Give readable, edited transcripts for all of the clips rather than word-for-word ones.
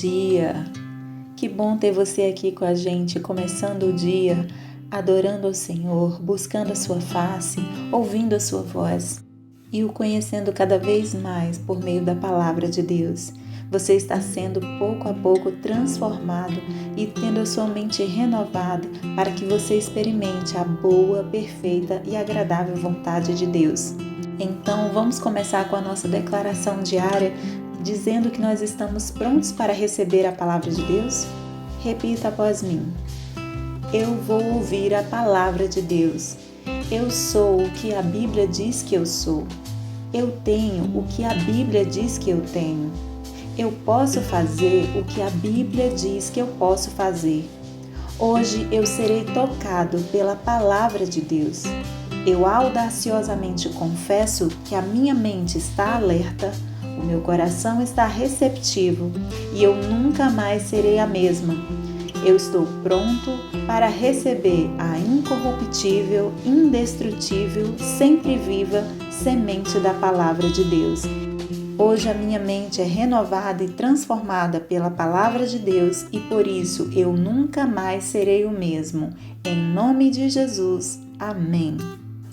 dia! Que bom ter você aqui com a gente, começando o dia, adorando ao Senhor, buscando a sua face, ouvindo a sua voz e o conhecendo cada vez mais por meio da palavra de Deus. Você está sendo pouco a pouco transformado e tendo a sua mente renovada para que você experimente a boa, perfeita e agradável vontade de Deus. Então, vamos começar com a nossa declaração diária, dizendo que nós estamos prontos para receber a palavra de Deus? Repita após mim. Eu vou ouvir a palavra de Deus. Eu sou o que a Bíblia diz que eu sou. Eu tenho o que a Bíblia diz que eu tenho. Eu posso fazer o que a Bíblia diz que eu posso fazer. Hoje eu serei tocado pela palavra de Deus. Eu audaciosamente confesso que a minha mente está alerta, o meu coração está receptivo e eu nunca mais serei a mesma. Eu estou pronto para receber a incorruptível, indestrutível, sempre viva semente da palavra de Deus. Hoje a minha mente é renovada e transformada pela palavra de Deus e por isso eu nunca mais serei o mesmo. Em nome de Jesus. Amém.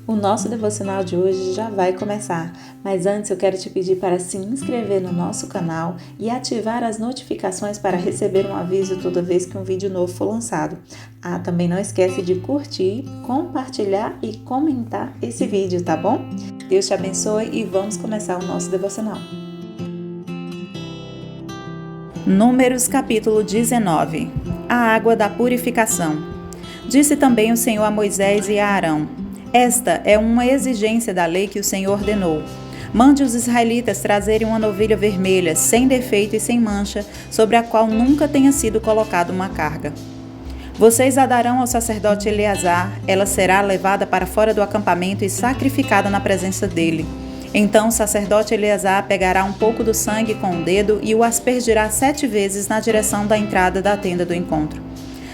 O nosso devocional de hoje já vai começar, mas antes eu quero te pedir para se inscrever no nosso canal e ativar as notificações para receber um aviso toda vez que um vídeo novo for lançado. Também não esquece de curtir, compartilhar e comentar esse vídeo, tá bom? Deus te abençoe e vamos começar o nosso devocional. Números capítulo 19. A água da purificação. Disse também o Senhor a Moisés e a Arão: Esta é uma exigência da lei que o Senhor ordenou. Mande os israelitas trazerem uma novilha vermelha, sem defeito e sem mancha, sobre a qual nunca tenha sido colocada uma carga. Vocês a darão ao sacerdote Eleazar, ela será levada para fora do acampamento e sacrificada na presença dele. Então o sacerdote Eleazar pegará um pouco do sangue com o dedo e o aspergirá 7 vezes na direção da entrada da tenda do encontro.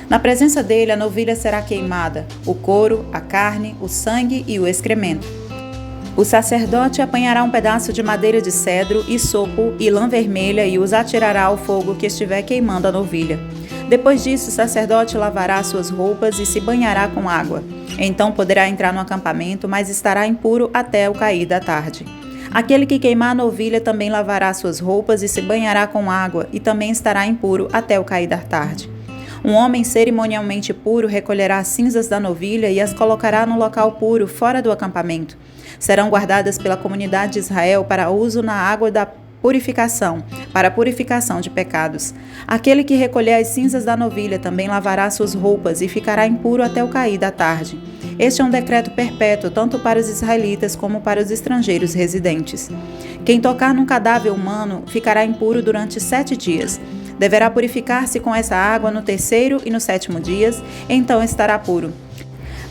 Na presença dele, a novilha será queimada, o couro, a carne, o sangue e o excremento. O sacerdote apanhará um pedaço de madeira de cedro, sopo e lã vermelha e os atirará ao fogo que estiver queimando a novilha. Depois disso, o sacerdote lavará suas roupas e se banhará com água. Então poderá entrar no acampamento, mas estará impuro até o cair da tarde. Aquele que queimar a novilha também lavará suas roupas e se banhará com água e também estará impuro até o cair da tarde. Um homem cerimonialmente puro recolherá as cinzas da novilha e as colocará no local puro, fora do acampamento. Serão guardadas pela comunidade de Israel para uso na água da purificação, para a purificação de pecados. Aquele que recolher as cinzas da novilha também lavará suas roupas e ficará impuro até o cair da tarde. Este é um decreto perpétuo, tanto para os israelitas como para os estrangeiros residentes. Quem tocar num cadáver humano ficará impuro durante 7 dias. Deverá purificar-se com essa água no 3º e no 7º dias, então estará puro.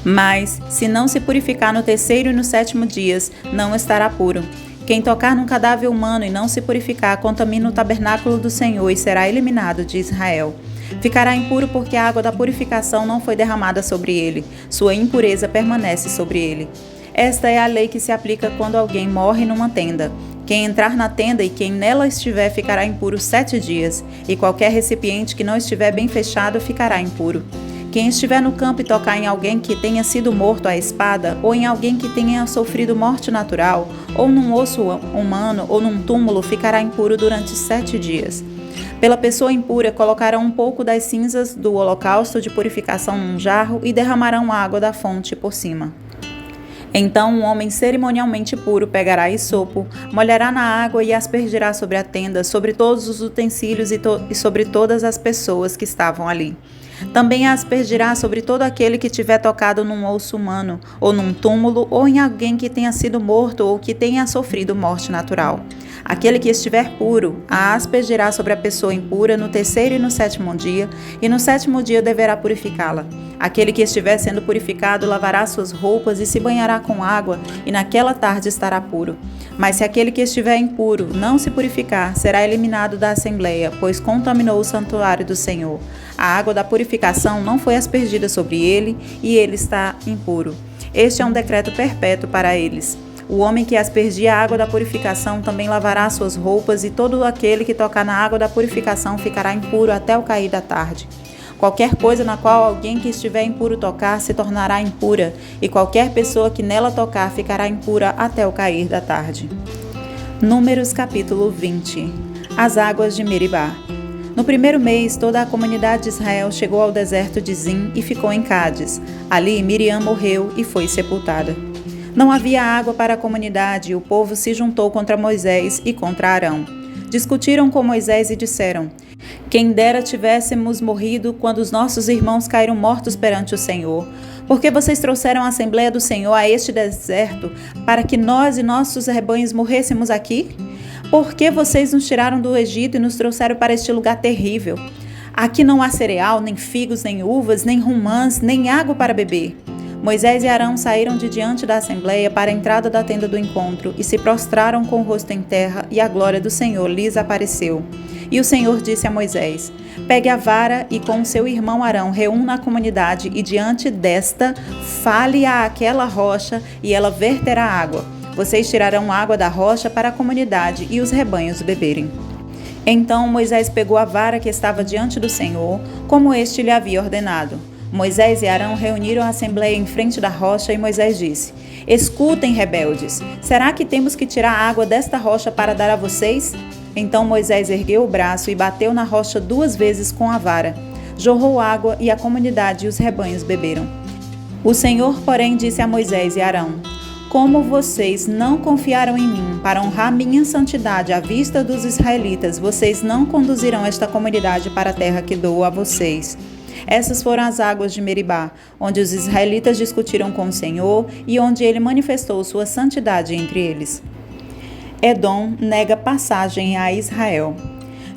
Mas, se não se purificar no 3º e no 7º dias, não estará puro. Quem tocar num cadáver humano e não se purificar, contamina o tabernáculo do Senhor e será eliminado de Israel. Ficará impuro porque a água da purificação não foi derramada sobre ele. Sua impureza permanece sobre ele. Esta é a lei que se aplica quando alguém morre numa tenda. Quem entrar na tenda e quem nela estiver ficará impuro 7 dias, e qualquer recipiente que não estiver bem fechado ficará impuro. Quem estiver no campo e tocar em alguém que tenha sido morto à espada, ou em alguém que tenha sofrido morte natural, ou num osso humano, ou num túmulo, ficará impuro durante 7 dias. Pela pessoa impura, colocarão um pouco das cinzas do holocausto de purificação num jarro e derramarão água da fonte por cima. Então um homem cerimonialmente puro pegará sopo, molhará na água e aspergirá sobre a tenda, sobre todos os utensílios e sobre todas as pessoas que estavam ali. Também aspergirá sobre todo aquele que tiver tocado num osso humano, ou num túmulo, ou em alguém que tenha sido morto ou que tenha sofrido morte natural. Aquele que estiver puro, a aspergirá sobre a pessoa impura no 3º e no 7º dia, e no 7º dia deverá purificá-la. Aquele que estiver sendo purificado lavará suas roupas e se banhará com água, e naquela tarde estará puro. Mas se aquele que estiver impuro não se purificar, será eliminado da assembleia, pois contaminou o santuário do Senhor. A água da purificação não foi aspergida sobre ele, e ele está impuro. Este é um decreto perpétuo para eles. O homem que aspergia a água da purificação também lavará suas roupas, e todo aquele que tocar na água da purificação ficará impuro até o cair da tarde. Qualquer coisa na qual alguém que estiver impuro tocar se tornará impura, e qualquer pessoa que nela tocar ficará impura até o cair da tarde. Números capítulo 20. As águas de Meribá. No primeiro mês, toda a comunidade de Israel chegou ao deserto de Zim e ficou em Cádiz. Ali, Miriam morreu e foi sepultada. Não havia água para a comunidade, e o povo se juntou contra Moisés e contra Arão. Discutiram com Moisés e disseram: quem dera tivéssemos morrido quando os nossos irmãos caíram mortos perante o Senhor. Porque vocês trouxeram a Assembleia do Senhor a este deserto para que nós e nossos rebanhos morrêssemos aqui? Por que vocês nos tiraram do Egito e nos trouxeram para este lugar terrível? Aqui não há cereal, nem figos, nem uvas, nem romãs, nem água para beber. Moisés e Arão saíram de diante da Assembleia para a entrada da tenda do encontro e se prostraram com o rosto em terra, e a glória do Senhor lhes apareceu. E o Senhor disse a Moisés: pegue a vara e com seu irmão Arão reúna a comunidade, e diante desta fale àquela rocha, e ela verterá água. Vocês tirarão água da rocha para a comunidade e os rebanhos beberem. Então Moisés pegou a vara que estava diante do Senhor, como este lhe havia ordenado. Moisés e Arão reuniram a assembleia em frente da rocha, e Moisés disse: escutem, rebeldes, será que temos que tirar a água desta rocha para dar a vocês? Então Moisés ergueu o braço e bateu na rocha 2 vezes com a vara. Jorrou água, e a comunidade e os rebanhos beberam. O Senhor, porém, disse a Moisés e Arão: como vocês não confiaram em mim para honrar minha santidade à vista dos israelitas, vocês não conduzirão esta comunidade para a terra que dou a vocês. Essas foram as águas de Meribá, onde os israelitas discutiram com o Senhor e onde ele manifestou sua santidade entre eles. Edom nega passagem a Israel.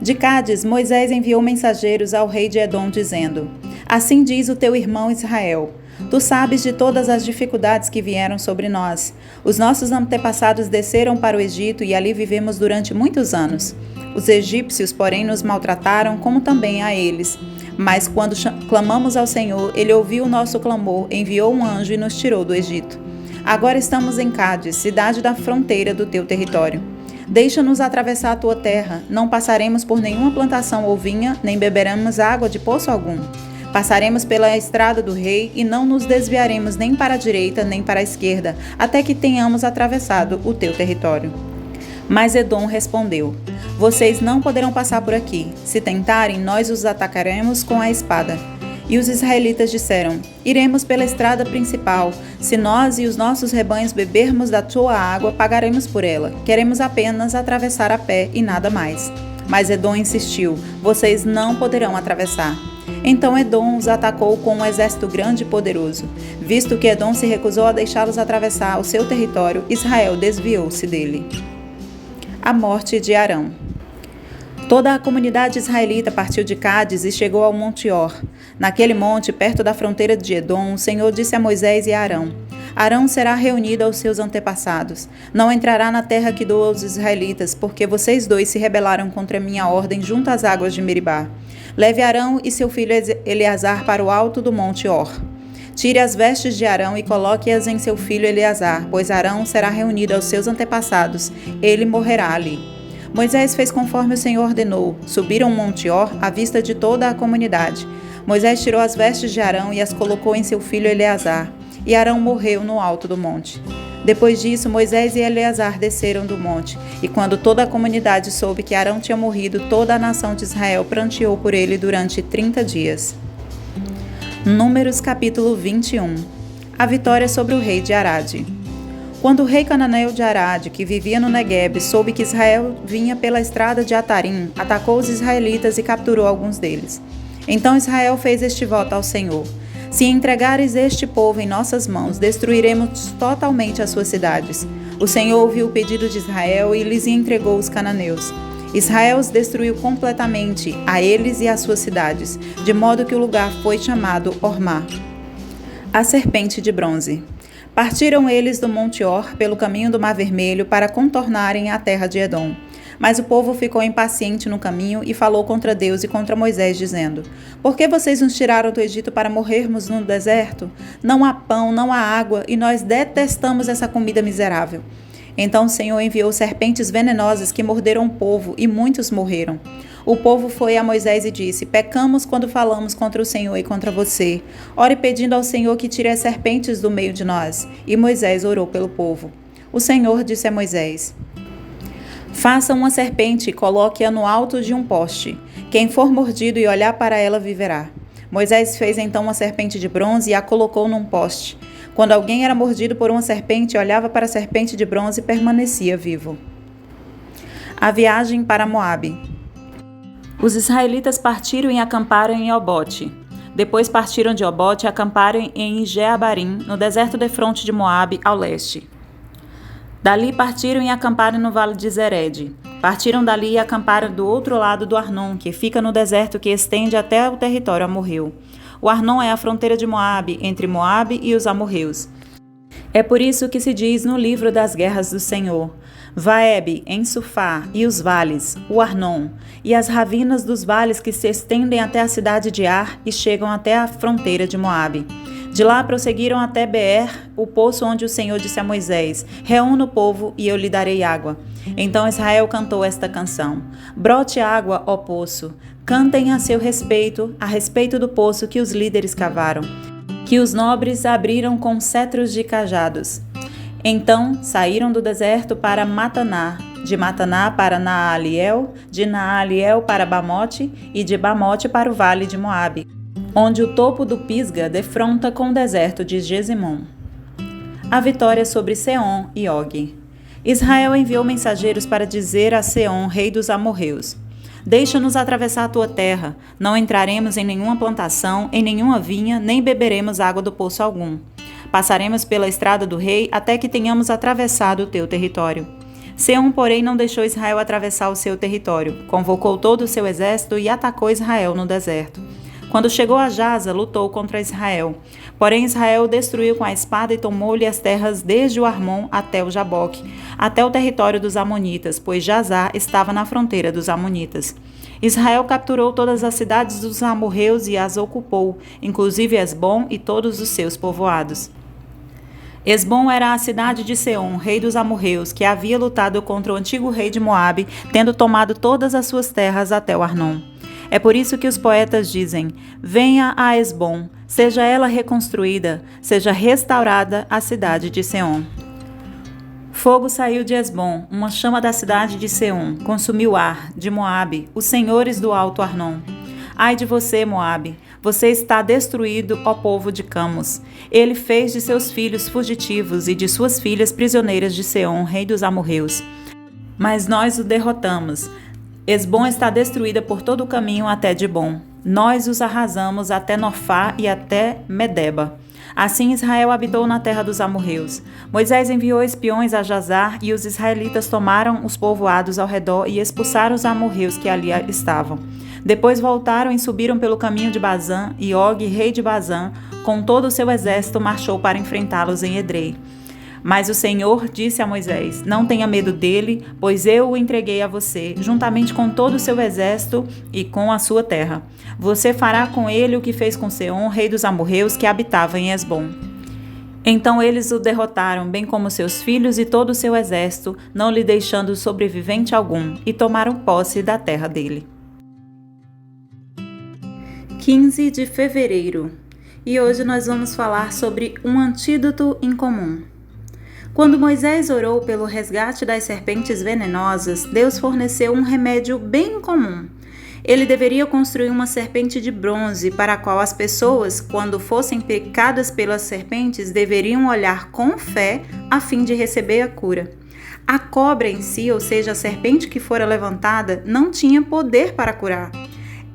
De Cádiz, Moisés enviou mensageiros ao rei de Edom, dizendo: assim diz o teu irmão Israel: tu sabes de todas as dificuldades que vieram sobre nós. Os nossos antepassados desceram para o Egito e ali vivemos durante muitos anos. Os egípcios, porém, nos maltrataram, como também a eles. Mas quando clamamos ao Senhor, ele ouviu o nosso clamor, enviou um anjo e nos tirou do Egito. Agora estamos em Cádiz, cidade da fronteira do teu território. Deixa-nos atravessar a tua terra. Não passaremos por nenhuma plantação ou vinha, nem beberemos água de poço algum. Passaremos pela estrada do rei e não nos desviaremos nem para a direita nem para a esquerda, até que tenhamos atravessado o teu território. Mas Edom respondeu: vocês não poderão passar por aqui. Se tentarem, nós os atacaremos com a espada. E os israelitas disseram: iremos pela estrada principal. Se nós e os nossos rebanhos bebermos da tua água, pagaremos por ela. Queremos apenas atravessar a pé e nada mais. Mas Edom insistiu: vocês não poderão atravessar. Então Edom os atacou com um exército grande e poderoso. Visto que Edom se recusou a deixá-los atravessar o seu território, Israel desviou-se dele. A morte de Arão. Toda a comunidade israelita partiu de Cádiz e chegou ao Monte Or. Naquele monte, perto da fronteira de Edom, o Senhor disse a Moisés e a Arão: Arão será reunido aos seus antepassados. Não entrará na terra que dou aos israelitas, porque vocês dois se rebelaram contra a minha ordem junto às águas de Meribá. Leve Arão e seu filho Eleazar para o alto do Monte Or. Tire as vestes de Arão e coloque-as em seu filho Eleazar, pois Arão será reunido aos seus antepassados. Ele morrerá ali. Moisés fez conforme o Senhor ordenou. Subiram o Monte Or à vista de toda a comunidade. Moisés tirou as vestes de Arão e as colocou em seu filho Eleazar. E Arão morreu no alto do monte. Depois disso, Moisés e Eleazar desceram do monte. E quando toda a comunidade soube que Arão tinha morrido, toda a nação de Israel pranteou por ele durante 30 dias. Números capítulo 21. A vitória sobre o rei de Arade. Quando o rei cananeu de Arade, que vivia no Neguebe, soube que Israel vinha pela estrada de Atarim, atacou os israelitas e capturou alguns deles. Então Israel fez este voto ao Senhor: se entregares este povo em nossas mãos, destruiremos totalmente as suas cidades. O Senhor ouviu o pedido de Israel e lhes entregou os cananeus. Israel os destruiu completamente, a eles e às suas cidades, de modo que o lugar foi chamado Ormá. A serpente de bronze. Partiram eles do Monte Or pelo caminho do Mar Vermelho para contornarem a terra de Edom. Mas o povo ficou impaciente no caminho e falou contra Deus e contra Moisés, dizendo: Por que vocês nos tiraram do Egito para morrermos no deserto? Não há pão, não há água, e nós detestamos essa comida miserável. Então o Senhor enviou serpentes venenosas que morderam o povo, e muitos morreram. O povo foi a Moisés e disse: Pecamos quando falamos contra o Senhor e contra você. Ore pedindo ao Senhor que tire as serpentes do meio de nós. E Moisés orou pelo povo. O Senhor disse a Moisés: Faça uma serpente e coloque-a no alto de um poste. Quem for mordido e olhar para ela viverá. Moisés fez então uma serpente de bronze e a colocou num poste. Quando alguém era mordido por uma serpente, olhava para a serpente de bronze e permanecia vivo. A viagem para Moabe. Os israelitas partiram e acamparam em Obote. Depois partiram de Obote e acamparam em Jeabarim, no deserto defronte de Moabe, ao leste. Dali partiram e acamparam no vale de Zered. Partiram dali e acamparam do outro lado do Arnon, que fica no deserto que estende até o território amorreu. O Arnon é a fronteira de Moabe, entre Moabe e os amorreus. É por isso que se diz no livro das guerras do Senhor: Vaebe, em Sufá, e os vales, o Arnon, e as ravinas dos vales que se estendem até a cidade de Ar e chegam até a fronteira de Moabe. De lá prosseguiram até Beer, o poço onde o Senhor disse a Moisés: Reúna o povo e eu lhe darei água. Então Israel cantou esta canção: Brote água, ó poço, cantem a seu respeito, a respeito do poço que os líderes cavaram, que os nobres abriram com cetros de cajados. Então saíram do deserto para Mataná, de Mataná para Naaliel, de Naaliel para Bamote e de Bamote para o vale de Moabe, onde o topo do Pisga defronta com o deserto de Gesimon. A vitória sobre Seom e Og. Israel enviou mensageiros para dizer a Seom, rei dos amorreus: Deixa-nos atravessar a tua terra, não entraremos em nenhuma plantação, em nenhuma vinha, nem beberemos água do poço algum. Passaremos pela estrada do rei até que tenhamos atravessado o teu território. Seom, porém, não deixou Israel atravessar o seu território, convocou todo o seu exército e atacou Israel no deserto. Quando chegou a Jaza, lutou contra Israel. Porém, Israel destruiu com a espada e tomou-lhe as terras desde o Armon até o Jaboque, até o território dos Amonitas, pois Jazá estava na fronteira dos Amonitas. Israel capturou todas as cidades dos amorreus e as ocupou, inclusive Esbom e todos os seus povoados. Esbom era a cidade de Seom, rei dos amorreus, que havia lutado contra o antigo rei de Moabe, tendo tomado todas as suas terras até o Arnon. É por isso que os poetas dizem: Venha a Esbom, seja ela reconstruída, seja restaurada a cidade de Seom. Fogo saiu de Esbom, uma chama da cidade de Seom, consumiu Ar, de Moabe, os senhores do alto Arnon. Ai de você, Moabe, você está destruído, ó povo de Camos. Ele fez de seus filhos fugitivos e de suas filhas prisioneiras de Seom, rei dos amorreus. Mas nós o derrotamos. Esbom está destruída por todo o caminho até Dibom. Nós os arrasamos até Nofá e até Medeba. Assim Israel habitou na terra dos amorreus. Moisés enviou espiões a Jazar e os israelitas tomaram os povoados ao redor e expulsaram os amorreus que ali estavam. Depois voltaram e subiram pelo caminho de Bazã, e Og, rei de Bazã, com todo o seu exército, marchou para enfrentá-los em Edrei. Mas o Senhor disse a Moisés: Não tenha medo dele, pois eu o entreguei a você, juntamente com todo o seu exército e com a sua terra. Você fará com ele o que fez com Seom, rei dos amorreus, que habitava em Esbom. Então eles o derrotaram, bem como seus filhos e todo o seu exército, não lhe deixando sobrevivente algum, e tomaram posse da terra dele. 15 de fevereiro. E hoje nós vamos falar sobre um antídoto incomum. Quando Moisés orou pelo resgate das serpentes venenosas, Deus forneceu um remédio bem comum. Ele deveria construir uma serpente de bronze para a qual as pessoas, quando fossem picadas pelas serpentes, deveriam olhar com fé a fim de receber a cura. A cobra em si, ou seja, a serpente que fora levantada, não tinha poder para curar.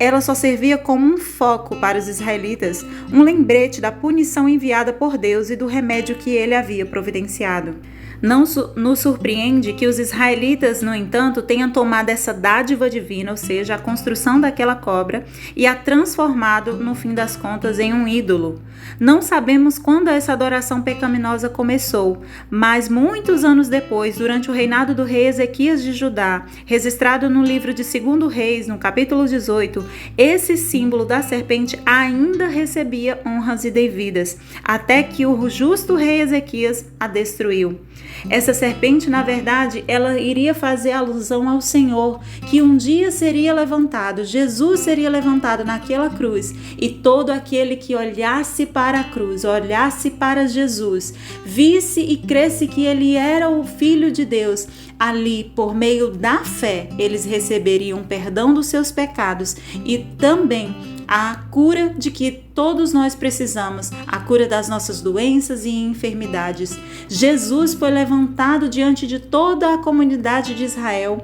Ela só servia como um foco para os israelitas, um lembrete da punição enviada por Deus e do remédio que ele havia providenciado. Não nos surpreende que os israelitas, no entanto, tenham tomado essa dádiva divina, ou seja, a construção daquela cobra, e a transformado, no fim das contas, em um ídolo. Não sabemos quando essa adoração pecaminosa começou, mas muitos anos depois, durante o reinado do rei Ezequias de Judá, registrado no livro de 2 Reis, no capítulo 18, esse símbolo da serpente ainda recebia honras e devidas, até que o justo rei Ezequias a destruiu. Essa serpente, na verdade, ela iria fazer alusão ao Senhor, que um dia seria levantado, Jesus seria levantado naquela cruz, e todo aquele que olhasse para a cruz, olhasse para Jesus, visse e cresse que ele era o Filho de Deus, ali, por meio da fé, eles receberiam perdão dos seus pecados e também a cura de que todos nós precisamos, a cura das nossas doenças e enfermidades. Jesus foi levantado diante de toda a comunidade de Israel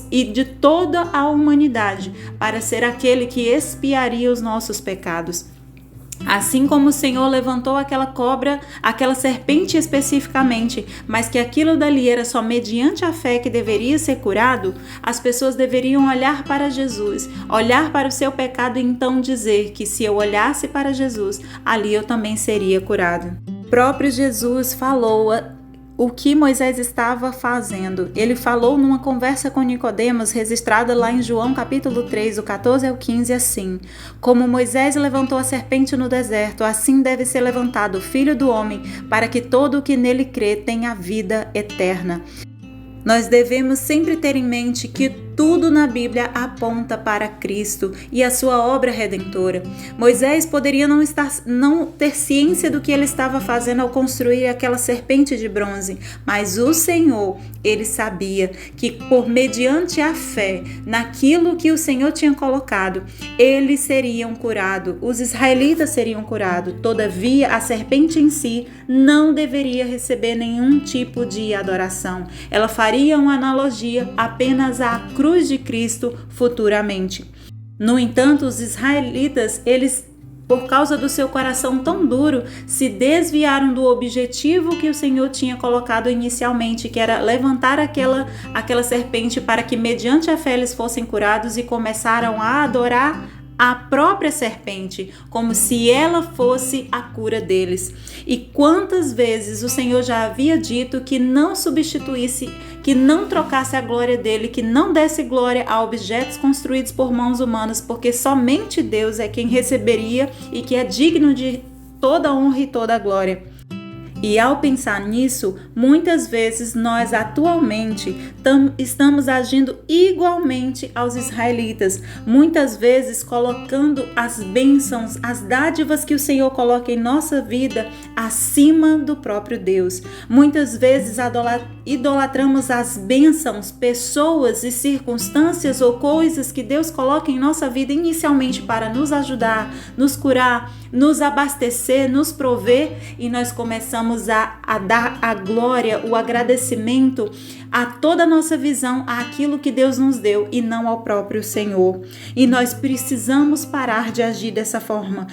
e de toda a humanidade para ser aquele que expiaria os nossos pecados. Assim como o Senhor levantou aquela cobra, aquela serpente especificamente, mas que aquilo dali era só mediante a fé que deveria ser curado, as pessoas deveriam olhar para Jesus, olhar para o seu pecado e então dizer que se eu olhasse para Jesus, ali eu também seria curado. O próprio Jesus falou o que Moisés estava fazendo. Ele falou numa conversa com Nicodemos, registrada lá em João capítulo 3, do 14 ao 15, assim: como Moisés levantou a serpente no deserto, assim deve ser levantado o Filho do Homem, para que todo o que nele crê tenha vida eterna. Nós devemos sempre ter em mente que tudo na Bíblia aponta para Cristo e a sua obra redentora. Moisés poderia não ter ciência do que ele estava fazendo ao construir aquela serpente de bronze, mas o Senhor, ele sabia que mediante a fé naquilo que o Senhor tinha colocado, eles seriam curados, os israelitas seriam curados. Todavia, a serpente em si não deveria receber nenhum tipo de adoração. Ela faria uma analogia apenas à cruz de Cristo futuramente. No entanto, os israelitas, eles, por causa do seu coração tão duro, se desviaram do objetivo que o Senhor tinha colocado inicialmente, que era levantar aquela serpente para que mediante a fé eles fossem curados, e começaram a adorar a própria serpente, como se ela fosse a cura deles. E quantas vezes o Senhor já havia dito que não substituísse, que não trocasse a glória dele, que não desse glória a objetos construídos por mãos humanas, porque somente Deus é quem receberia e que é digno de toda honra e toda glória. E ao pensar nisso, muitas vezes nós atualmente estamos agindo igualmente aos israelitas, muitas vezes colocando as bênçãos, as dádivas que o Senhor coloca em nossa vida acima do próprio Deus. Muitas vezes idolatramos as bênçãos, pessoas e circunstâncias ou coisas que Deus coloca em nossa vida inicialmente para nos ajudar, nos curar, nos abastecer, nos prover, e nós começamos a dar a glória, o agradecimento a toda a nossa visão, àquilo que Deus nos deu e não ao próprio Senhor. E nós precisamos parar de agir dessa forma.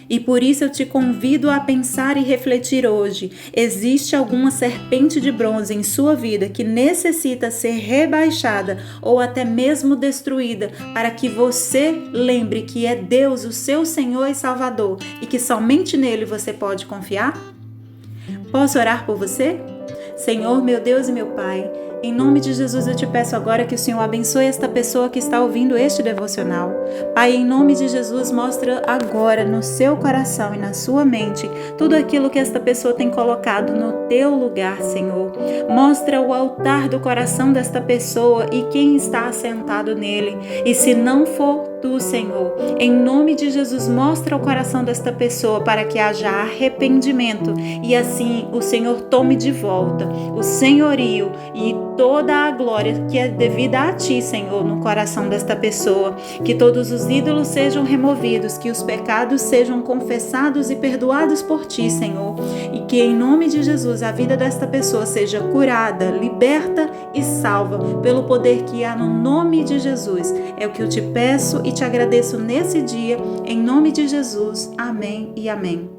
E por isso eu te convido a pensar e refletir hoje. Existe alguma serpente de bronze em sua vida que necessita ser rebaixada ou até mesmo destruída, para que você lembre que é Deus, o seu Senhor e Salvador, e que somente nele você pode confiar? Posso orar por você? Senhor, meu Deus e meu Pai, em nome de Jesus eu te peço agora que o Senhor abençoe esta pessoa que está ouvindo este devocional. Pai, em nome de Jesus, mostra agora no seu coração e na sua mente tudo aquilo que esta pessoa tem colocado no teu lugar, Senhor. Mostra o altar do coração desta pessoa e quem está assentado nele. E se não for tu, Senhor, em nome de Jesus, mostra o coração desta pessoa para que haja arrependimento e assim o Senhor tome de volta o senhorio e toda a glória que é devida a ti, Senhor, no coração desta pessoa. Que todos os ídolos sejam removidos, que os pecados sejam confessados e perdoados por ti, Senhor, e que em nome de Jesus a vida desta pessoa seja curada, liberta e salva pelo poder que há no nome de Jesus. É o que eu te peço e te agradeço nesse dia, em nome de Jesus. Amém e amém.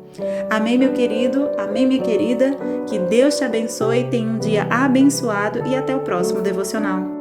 Amém, meu querido, amém, minha querida, que Deus te abençoe, tenha um dia abençoado e até o próximo devocional.